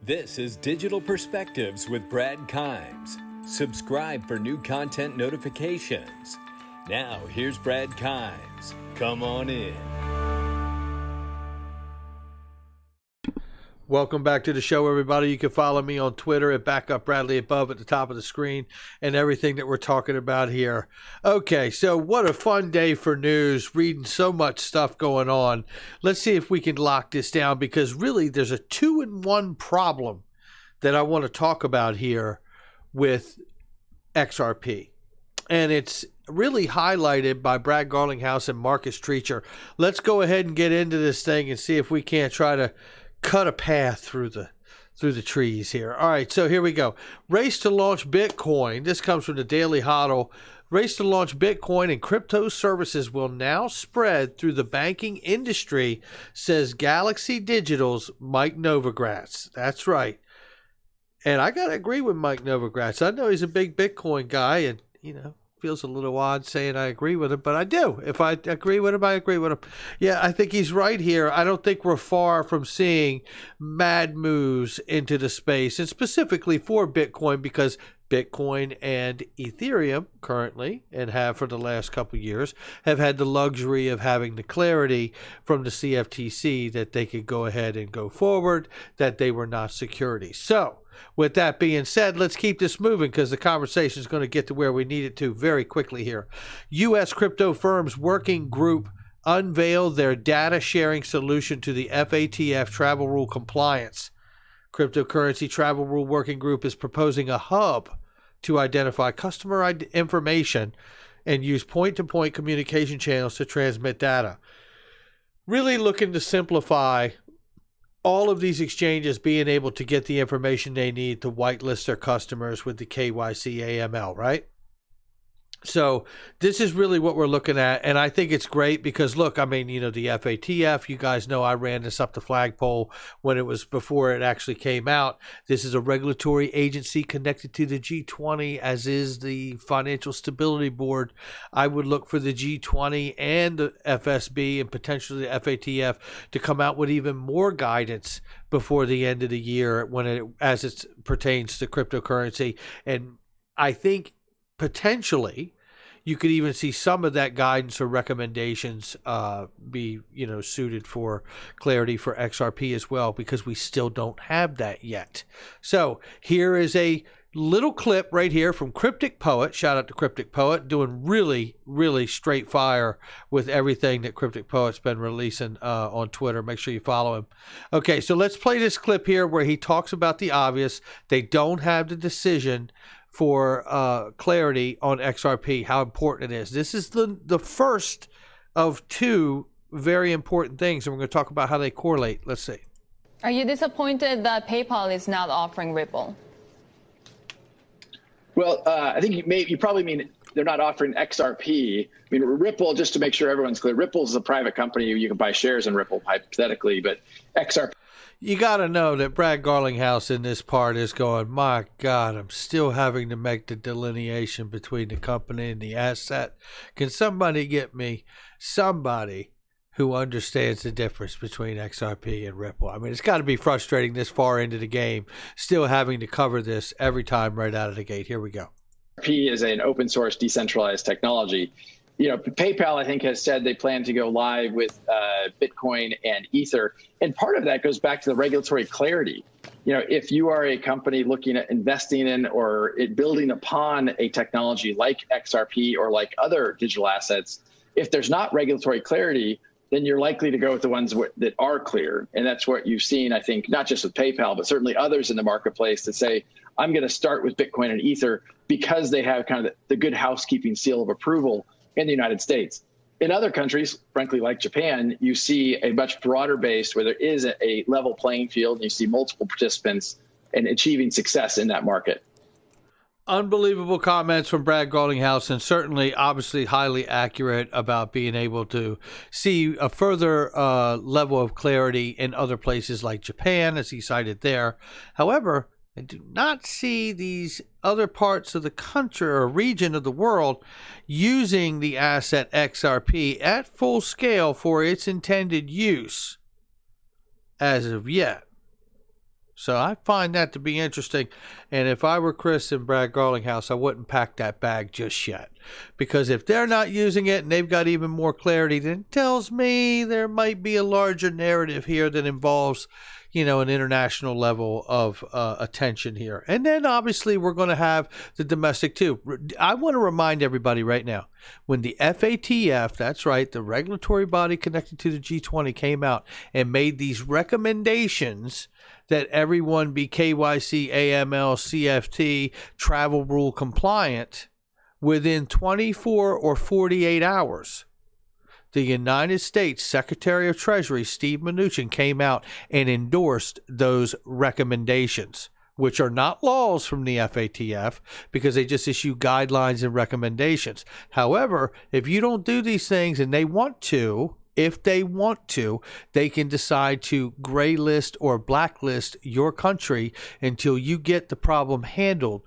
This is Digital Perspectives with Brad Kimes. Subscribe for new content notifications. Now, here's Brad Kimes. Come on in. Welcome back to the show, everybody. You can follow me on Twitter at BackupBradley above at the top of the screen and everything that we're talking about here. Okay, so what a fun day for news, reading so much stuff going on. Let's see if we can lock this down because really there's a two-in-one problem that I want to talk about here with XRP. And it's really highlighted by Brad Garlinghouse and Marcus Treacher. Let's go ahead and get into this thing and see if we can't try to cut a path through the trees here. All right, so here we go. Race to launch Bitcoin. This comes from the Daily Hodl. Race to launch Bitcoin and crypto services will now spread through the banking industry, says Galaxy Digital's Mike Novogratz. That's right. And I got to agree with Mike Novogratz. I know he's a big Bitcoin guy and, feels a little odd saying I agree with him, but I do. If I agree with him, I agree with him. Yeah, I think he's right here. I don't think we're far from seeing mad moves into the space, and specifically for Bitcoin, because Bitcoin and Ethereum currently, and have for the last couple of years, have had the luxury of having the clarity from the CFTC that they could go ahead and go forward, that they were not securities. So, with that being said, let's keep this moving because the conversation is going to get to where we need it to very quickly here. U.S. crypto firms working group unveiled their data sharing solution to the FATF travel rule compliance. Cryptocurrency travel rule working group is proposing a hub to identify customer information and use point-to-point communication channels to transmit data. Really looking to simplify all of these exchanges being able to get the information they need to whitelist their customers with the KYC AML, right? So this is really what we're looking at, and I think it's great because, look, the FATF, you guys know I ran this up the flagpole when it was before it actually came out. This is a regulatory agency connected to the G20, as is the Financial Stability Board. I would look for the G20 and the FSB and potentially the FATF to come out with even more guidance before the end of the year as it pertains to cryptocurrency. And I think potentially you could even see some of that guidance or recommendations be suited for clarity for XRP as well, because we still don't have that yet. So here is a little clip right here from Cryptic Poet. Shout out to Cryptic Poet, doing really, really straight fire with everything that Cryptic Poet's been releasing on Twitter. Make sure you follow him. Okay, so let's play this clip here where he talks about the obvious. They don't have the decision for clarity on XRP, how important it is. This is the first of two very important things, and we're going to talk about how they correlate. Let's see. Are you disappointed that PayPal is not offering Ripple? Well, I think you probably mean they're not offering XRP. Ripple, just to make sure everyone's clear, Ripple is a private company. You can buy shares in Ripple, hypothetically, but XRP. You got to know that Brad Garlinghouse in this part is going, my God, I'm still having to make the delineation between the company and the asset. Can somebody get me somebody who understands the difference between XRP and Ripple? It's got to be frustrating this far into the game, still having to cover this every time right out of the gate. Here we go. XRP is an open source decentralized technology. PayPal, I think, has said they plan to go live with Bitcoin and Ether. And part of that goes back to the regulatory clarity. If you are a company looking at investing in or building upon a technology like XRP or like other digital assets, if there's not regulatory clarity, then you're likely to go with the ones that are clear. And that's what you've seen, I think, not just with PayPal, but certainly others in the marketplace that say, I'm going to start with Bitcoin and Ether because they have kind of the good housekeeping seal of approval in the United States. In other countries, frankly, like Japan, you see a much broader base where there is a level playing field, and you see multiple participants and achieving success in that market. Unbelievable comments from Brad Garlinghouse, and certainly, obviously, highly accurate about being able to see a further level of clarity in other places like Japan, as he cited there. However, I do not see these other parts of the country or region of the world using the asset XRP at full scale for its intended use as of yet. So I find that to be interesting. And if I were Chris and Brad Garlinghouse, I wouldn't pack that bag just yet. Because if they're not using it and they've got even more clarity, then it tells me there might be a larger narrative here that involves, an international level of attention here. And then obviously we're going to have the domestic too. I want to remind everybody right now, when the FATF, that's right, the regulatory body connected to the G20 came out and made these recommendations that everyone be KYC, AML, CFT, travel rule compliant within 24 or 48 hours. The United States Secretary of Treasury, Steve Mnuchin, came out and endorsed those recommendations, which are not laws from the FATF because they just issue guidelines and recommendations. However, if you don't do these things and they want to, if they want to, they can decide to gray list or blacklist your country until you get the problem handled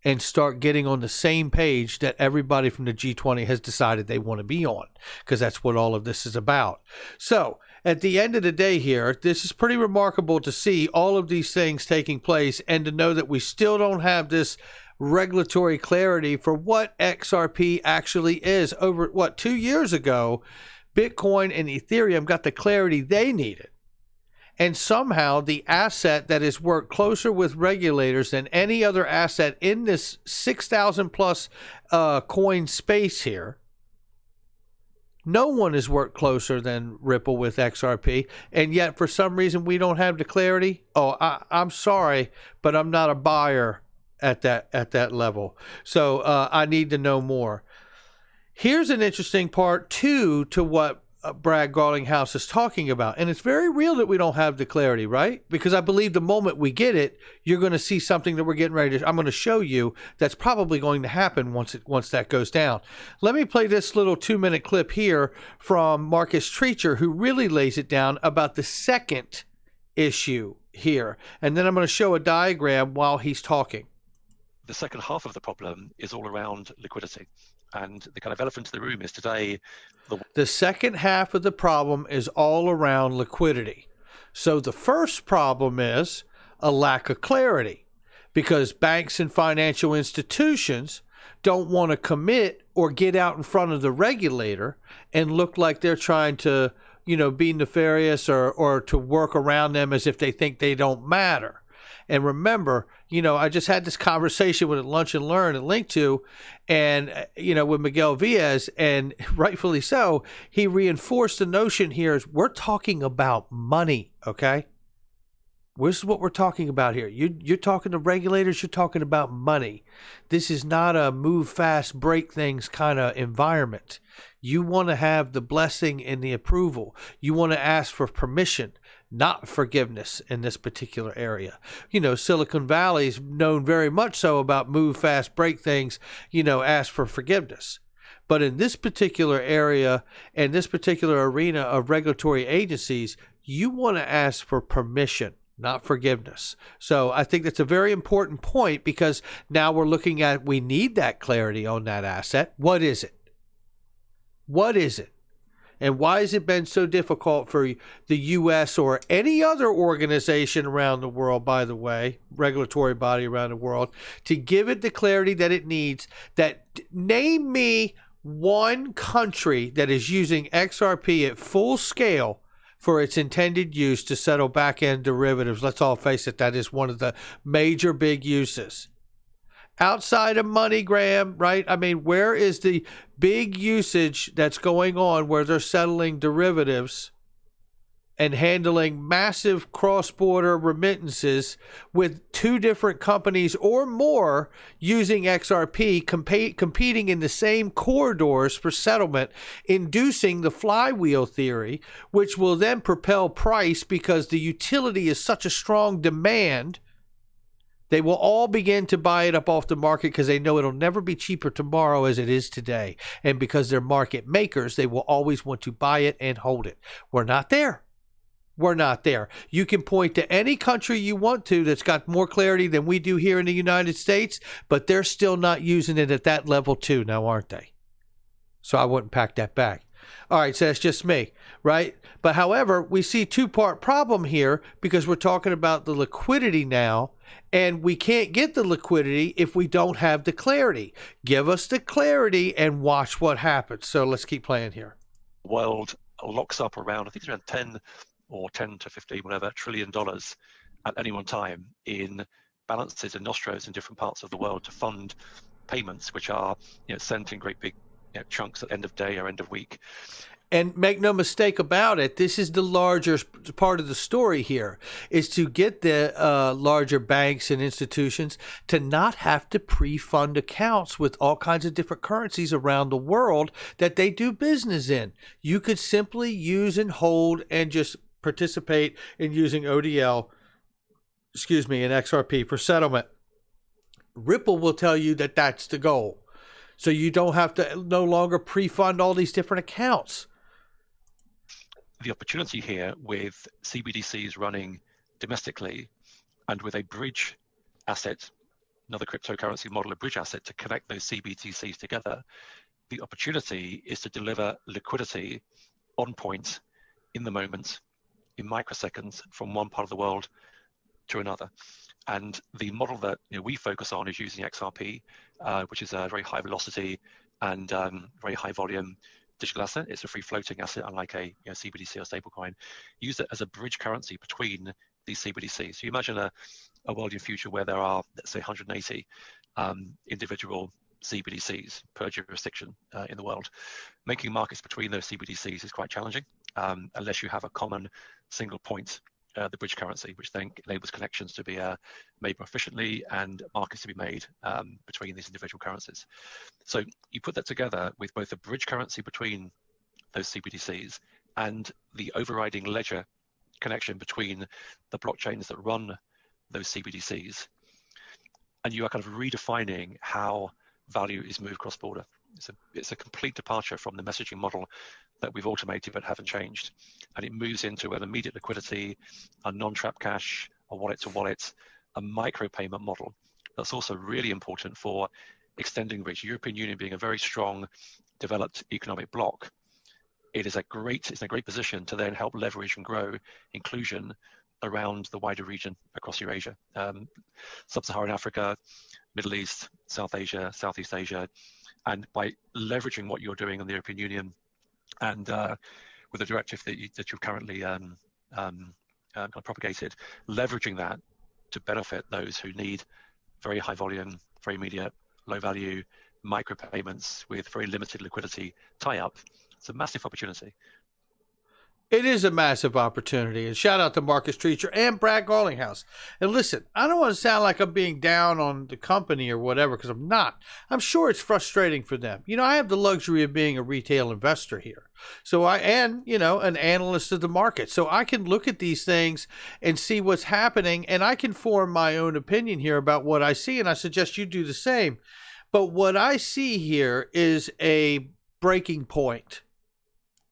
and start getting on the same page that everybody from the G20 has decided they want to be on, because that's what all of this is about. So at the end of the day here, this is pretty remarkable to see all of these things taking place and to know that we still don't have this regulatory clarity for what XRP actually is. Over, 2 years ago, Bitcoin and Ethereum got the clarity they needed. And somehow the asset that has worked closer with regulators than any other asset in this 6,000 plus coin space here, no one has worked closer than Ripple with XRP. And yet for some reason we don't have the clarity. I'm sorry, but I'm not a buyer at that level. So I need to know more. Here's an interesting part, too, to what Brad Garlinghouse is talking about. And it's very real that we don't have the clarity, right? Because I believe the moment we get it, you're going to see something that we're getting ready to, I'm going to show you that's probably going to happen once that goes down. Let me play this little 2-minute clip here from Marcus Treacher, who really lays it down about the second issue here. And then I'm going to show a diagram while he's talking. The second half of the problem is all around liquidity. And the kind of elephant in the room is today. The second half of the problem is all around liquidity. So the first problem is a lack of clarity because banks and financial institutions don't want to commit or get out in front of the regulator and look like they're trying to, be nefarious or to work around them as if they think they don't matter. And remember, I just had this conversation with Lunch and Learn and Link to, and, with Miguel Villas, and rightfully so, he reinforced the notion here is we're talking about money, okay? This is what we're talking about here. You're talking to regulators, you're talking about money. This is not a move fast, break things kind of environment. You want to have the blessing and the approval. You want to ask for permission, not forgiveness in this particular area. Silicon Valley is known very much so about move fast, break things, ask for forgiveness. But in this particular area and this particular arena of regulatory agencies, you want to ask for permission, not forgiveness. So I think that's a very important point because now we're looking at, we need that clarity on that asset. What is it? What is it? And why has it been so difficult for the U.S. or any other organization around the world, by the way, regulatory body around the world, to give it the clarity that it needs? That name me one country that is using XRP at full scale for its intended use to settle back-end derivatives. Let's all face it, that is one of the major big uses. Outside of MoneyGram, right? I mean, where is the big usage that's going on where they're settling derivatives and handling massive cross-border remittances with two different companies or more using XRP, competing in the same corridors for settlement, inducing the flywheel theory, which will then propel price because the utility is such a strong demand. They will all begin to buy it up off the market because they know it'll never be cheaper tomorrow as it is today. And because they're market makers, they will always want to buy it and hold it. We're not there. We're not there. You can point to any country you want to that's got more clarity than we do here in the United States, but they're still not using it at that level too now, aren't they? So I wouldn't pack that back. All right, so that's just me, right? But however, we see two-part problem here because we're talking about the liquidity now, and we can't get the liquidity if we don't have the clarity. Give us the clarity and watch what happens. So let's keep playing here. World locks up around, I think it's around 10 to 15, whatever, trillion dollars at any one time in balances and nostros in different parts of the world to fund payments, which are sent in great big chunks at end of day or end of week. And make no mistake about it, this is the larger part of the story here, is to get the larger banks and institutions to not have to pre-fund accounts with all kinds of different currencies around the world that they do business in. You could simply use and hold and just participate in using ODL, and XRP for settlement. Ripple will tell you that that's the goal. So you don't have to no longer pre-fund all these different accounts. The opportunity here with CBDCs running domestically and with a bridge asset, another cryptocurrency model, a bridge asset to connect those CBDCs together, the opportunity is to deliver liquidity on point, in the moment, in microseconds, from one part of the world to another. And the model that we focus on is using XRP, which is a very high velocity and very high volume digital asset. It's a free floating asset, unlike a CBDC or stablecoin. Use it as a bridge currency between these CBDCs. So you imagine a world in future where there are, let's say, 180 individual CBDCs per jurisdiction in the world. Making markets between those CBDCs is quite challenging unless you have a common single point, the bridge currency, which then enables connections to be made more efficiently and markets to be made between these individual currencies. So you put that together with both a bridge currency between those CBDCs and the overriding ledger connection between the blockchains that run those CBDCs, and you are kind of redefining how value is moved cross-border. It's a complete departure from the messaging model that we've automated but haven't changed. And it moves into an immediate liquidity, a non-trap cash, a wallet-to-wallet, a micro-payment model. That's also really important for extending reach. European Union being a very strong, developed economic bloc, it's in a great position to then help leverage and grow inclusion around the wider region across Eurasia, Sub-Saharan Africa, Middle East, South Asia, Southeast Asia. And by leveraging what you're doing in the European Union and with the directive that you've currently propagated, leveraging that to benefit those who need very high volume, very immediate, low value micropayments with very limited liquidity tie-up, it's a massive opportunity. It is a massive opportunity. And shout out to Marcus Treacher and Brad Garlinghouse. And listen, I don't want to sound like I'm being down on the company or whatever, because I'm not. I'm sure it's frustrating for them. I have the luxury of being a retail investor here. So an analyst of the market. So I can look at these things and see what's happening, and I can form my own opinion here about what I see, and I suggest you do the same. But what I see here is a breaking point.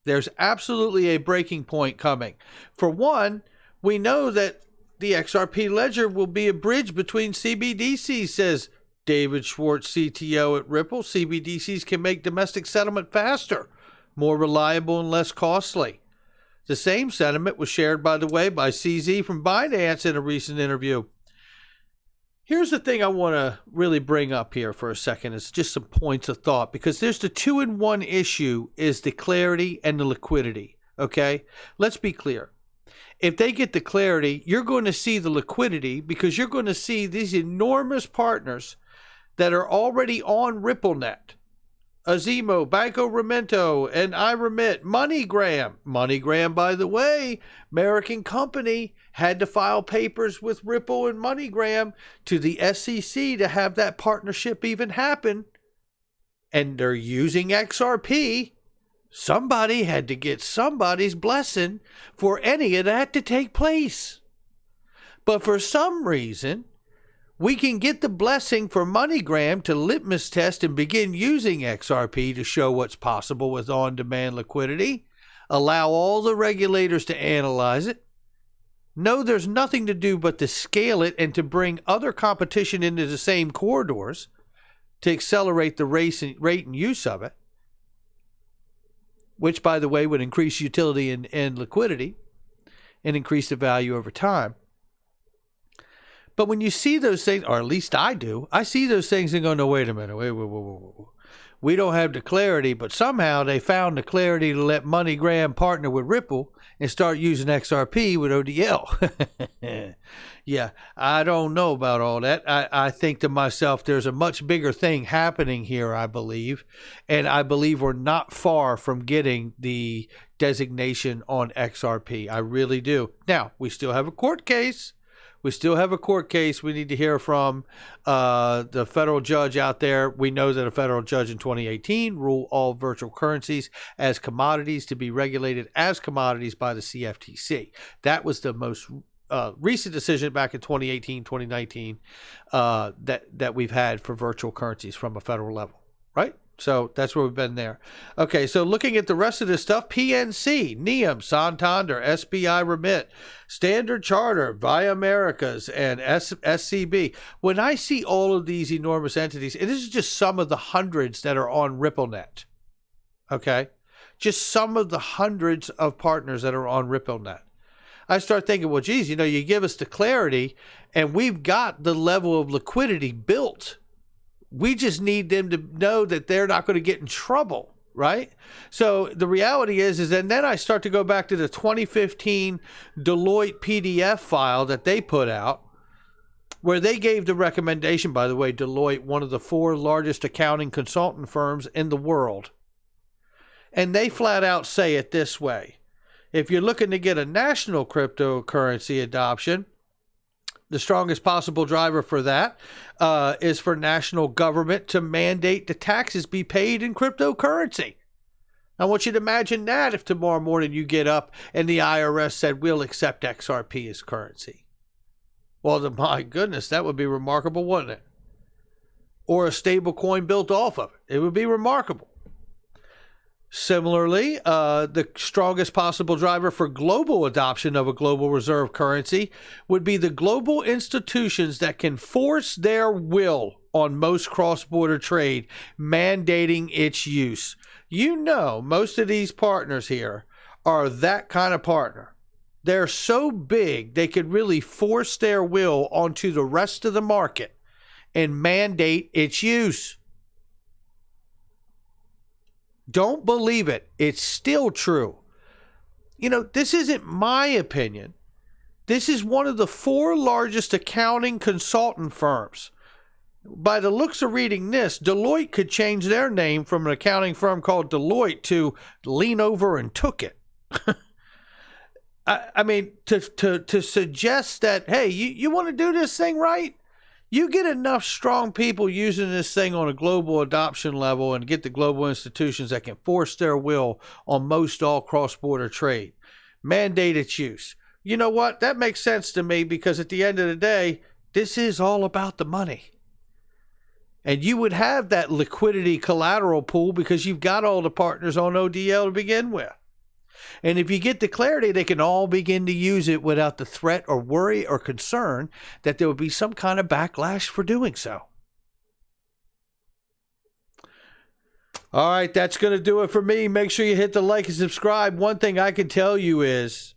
There's absolutely a breaking point coming. For one, we know that the XRP ledger will be a bridge between CBDCs, says David Schwartz, CTO at Ripple. CBDCs can make domestic settlement faster, more reliable, and less costly. The same sentiment was shared, by the way, by CZ from Binance in a recent interview. Here's the thing I want to really bring up here for a second. It's just some points of thought, because there's the 2-in-1 issue is the clarity and the liquidity. Okay, let's be clear. If they get the clarity, you're going to see the liquidity, because you're going to see these enormous partners that are already on RippleNet. Azimo, Banco Remento, and iRemit, MoneyGram. MoneyGram, by the way, American company, had to file papers with Ripple and MoneyGram to the SEC to have that partnership even happen. And they're using XRP. Somebody had to get somebody's blessing for any of that to take place. But for some reason, we can get the blessing for MoneyGram to litmus test and begin using XRP to show what's possible with on-demand liquidity, allow all the regulators to analyze it. No, there's nothing to do but to scale it and to bring other competition into the same corridors to accelerate the rate and use of it. which, by the way, would increase utility and liquidity and increase the value over time. But when you see those things, or at least I do, I see those things and go, no, wait a minute, wait. We don't have the clarity, but somehow they found the clarity to let MoneyGram partner with Ripple and start using XRP with ODL. Yeah, I don't know about all that. I think to myself, there's a much bigger thing happening here, I believe. And I believe we're not far from getting the designation on XRP. I really do. Now, we still have a court case. We need to hear from the federal judge out there. We know that a federal judge in 2018 ruled all virtual currencies as commodities to be regulated as commodities by the CFTC. That was the most recent decision back in 2018, 2019 that we've had for virtual currencies from a federal level, right? So that's where we've been there. Okay, so looking at the rest of this stuff, PNC, NEOM, Santander, SBI Remit, Standard Chartered, Via Americas, and SCB. When I see all of these enormous entities, and this is just some of the hundreds that are on RippleNet, okay? Just some of the hundreds of partners that are on RippleNet. I start thinking, well, geez, you give us the clarity, and we've got the level of liquidity built. We just need them to know that they're not going to get in trouble, right? So the reality is and then I start to go back to the 2015 Deloitte PDF file that they put out, where they gave the recommendation, by the way, Deloitte, one of the 4 largest accounting consultant firms in the world. And they flat out say it this way. If you're looking to get a national cryptocurrency adoption, the strongest possible driver for that is for national government to mandate the taxes be paid in cryptocurrency. I want you to imagine that if tomorrow morning you get up and the IRS said, we'll accept XRP as currency. Well, my goodness, that would be remarkable, wouldn't it? Or a stable coin built off of it. It would be remarkable. Similarly, the strongest possible driver for global adoption of a global reserve currency would be the global institutions that can force their will on most cross-border trade, mandating its use. Most of these partners here are that kind of partner. They're so big, they could really force their will onto the rest of the market and mandate its use. Don't believe it. It's still true. This isn't my opinion. This is one of the 4 largest accounting consultant firms. By the looks of reading this, Deloitte could change their name from an accounting firm called Deloitte to Lean Over and Took It. I mean, to suggest that, hey, you want to do this thing right? You get enough strong people using this thing on a global adoption level and get the global institutions that can force their will on most all cross-border trade. Mandate its use. You know what? That makes sense to me because at the end of the day, this is all about the money. And you would have that liquidity collateral pool because you've got all the partners on ODL to begin with. And if you get the clarity, they can all begin to use it without the threat or worry or concern that there would be some kind of backlash for doing so. All right, that's going to do it for me. Make sure you hit the like and subscribe. One thing I can tell you is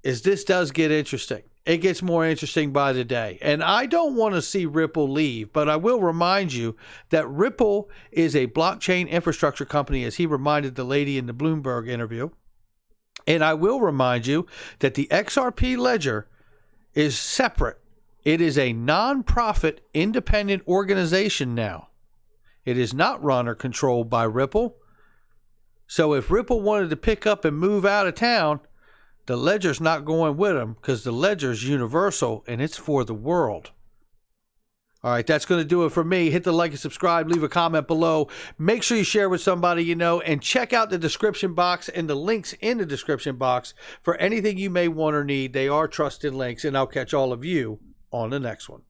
this does get interesting. It gets more interesting by the day. And I don't want to see Ripple leave, but I will remind you that Ripple is a blockchain infrastructure company, as he reminded the lady in the Bloomberg interview. And I will remind you that the XRP ledger is separate. It is a non-profit independent organization now. It is not run or controlled by Ripple. So if Ripple wanted to pick up and move out of town, the ledger's not going with them because the ledger's universal and it's for the world. All right, that's going to do it for me. Hit the like and subscribe. Leave a comment below. Make sure you share with somebody you know, and check out the description box and the links in the description box for anything you may want or need. They are trusted links, and I'll catch all of you on the next one.